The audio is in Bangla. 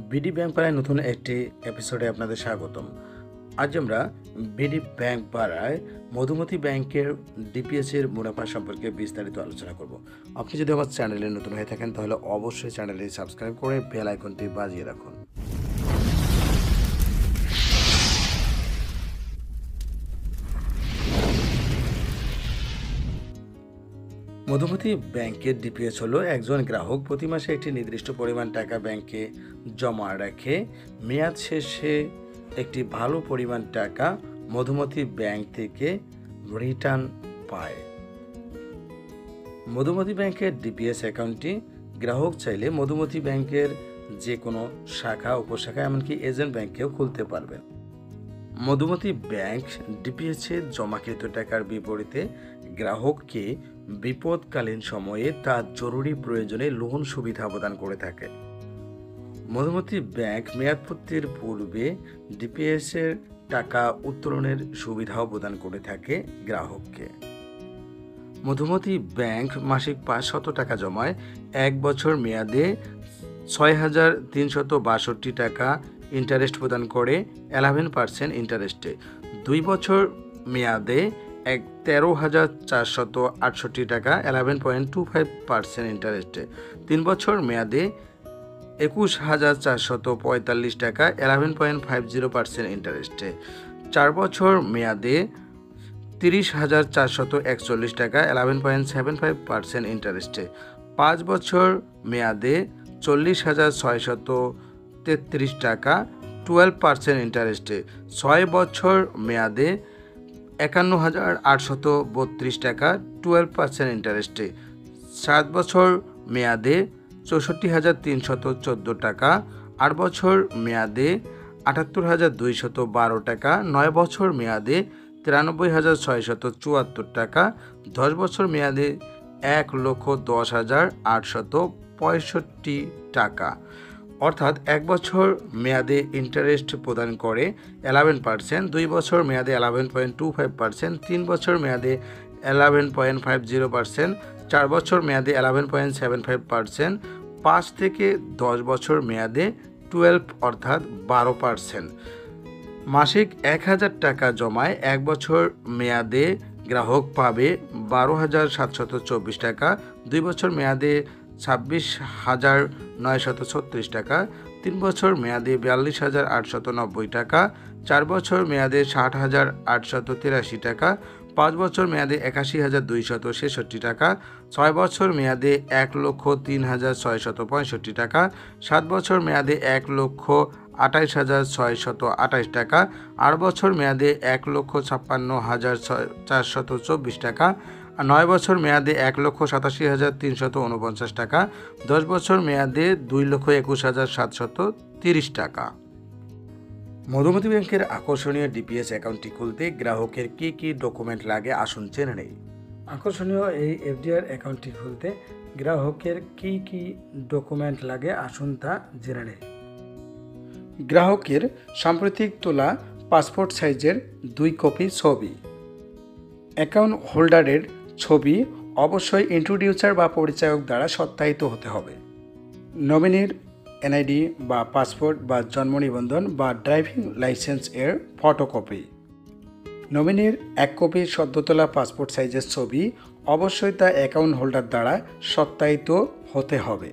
বিডি ব্যাংক পাড়ায় নতুন একটি এপিসোডে আপনাদের স্বাগতম। আজ আমরা বিডি ব্যাংক পাড়ায় মধুমতি ব্যাংকের ডিপিএস এর মুনাফা সম্পর্কে বিস্তারিত আলোচনা করব। আপনি যদি আমার চ্যানেলে নতুন হয়ে থাকেন তাহলে অবশ্যই চ্যানেলটি সাবস্ক্রাইব করে বেল আইকনটি বাজিয়ে রাখুন। মধুমতি ব্যাংকের ডিপিএস হলো একজন গ্রাহক প্রতি মাসে একটি নির্দিষ্ট পরিমাণ টাকা ব্যাংকে জমা রাখে, মেয়াদ শেষে একটি ভালো পরিমাণ টাকা মধুমতি ব্যাংক থেকে রিটার্ন পায়। মধুমতি ব্যাংকের ডিপিএস অ্যাকাউন্টটি গ্রাহক চাইলে মধুমতি ব্যাংকের যে কোনো শাখা উপশাখা এমনকি এজেন্ট ব্যাংকেও খুলতে পারবেন। মধুমতি ব্যাংক ডিপিএসে জমাকৃত টাকার বিপরীতে গ্রাহককে বিপদকালীন সময়ে তার জরুরি প্রয়োজনে লোন সুবিধা প্রদান করে থাকে। মধুমতি ব্যাংক মেয়াদপূর্তির পূর্বে ডিপিএস এর টাকা উত্তোলনের সুবিধাও প্রদান করে থাকে গ্রাহককে। মধুমতি ব্যাংক মাসিক 500 টাকা জমায় 1 বছর মেয়াদে 6,362 টাকা ইন্টারেস্ট প্রদান করে 11% ইন্টারেস্টে, 2 বছর মেয়াদে 13,468 টাকা 11.25% ইন্টারেস্টে, 3 বছর মেয়াদে 21,445 টাকা 11.50% ইন্টারেস্টে, 4 বছর মেয়াদে 30,441 টাকা 11.75% ইন্টারেস্টে, 5 বছর মেয়াদে 40,633 টাকা 12% ইন্টারেস্টে, 6 বছর মেয়াদে 51,832 টাকা 12% ইন্টারেস্টে, 7 বছর মেয়াদে 64,314 টাকা, 8 বছর মেয়াদে 78,212 টাকা, 9 বছর মেয়াদে 93,674 টাকা, 10 বছর মেয়াদে 1,10,865 টাকা। অর্থাৎ 1 বছর মেয়াদে ইন্টারেস্ট প্রদান করে 11%, 2 বছর মেয়াদে 11.25%, 3 বছর মেয়াদে 11.50%, 4 বছর মেয়াদে 11.75%, 5 থেকে 10 বছর মেয়াদে 12 অর্থাৎ 12%। মাসিক 1,000 টাকা জমায় 1 বছর মেয়াদে গ্রাহক পাবে 12,724 টাকা, 2 বছর মেয়াদে 26,936 টাকা, 3 বছর মেয়াদে 42,890 টাকা, 4 বছর মেয়াদে 60,883 টাকা, 5 বছর মেয়াদে 81,266 টাকা, 6 বছর মেয়াদে 1,03,665 টাকা, 7 বছর মেয়াদে 1,28,628 টাকা, 8 বছর মেয়াদে 1,56,424 টাকা, 9 বছর মেয়াদে 1,87,349 টাকা, 10 বছর মেয়াদে 2,21,730 টাকা। মধুমতি ব্যাংকের আকর্ষণীয় ডিপিএস অ্যাকাউন্টটি খুলতে গ্রাহকের কি কি ডকুমেন্ট লাগে আসুন জেনে নেই। আকর্ষণীয় এই এফডিআর অ্যাকাউন্টটি খুলতে গ্রাহকের কি কি ডকুমেন্ট লাগে আসুন তা জেনে নেই। গ্রাহকের সাম্প্রতিক তোলা পাসপোর্ট সাইজের 2 কপি ছবি, অ্যাকাউন্ট হোল্ডারের ছবি অবশ্যই ইন্ট্রোডিউসার বা পরিচায়ক দ্বারা সত্যায়িত হতে হবে, নমিনির এনআইডি বা পাসপোর্ট বা জন্ম নিবন্ধন বা ড্রাইভিং লাইসেন্স এর ফটোকপি, নমিনির 1 কপি সদ্য তোলা পাসপোর্ট সাইজের ছবি অবশ্যই তা অ্যাকাউন্ট হোল্ডার দ্বারা সত্যায়িত হতে হবে।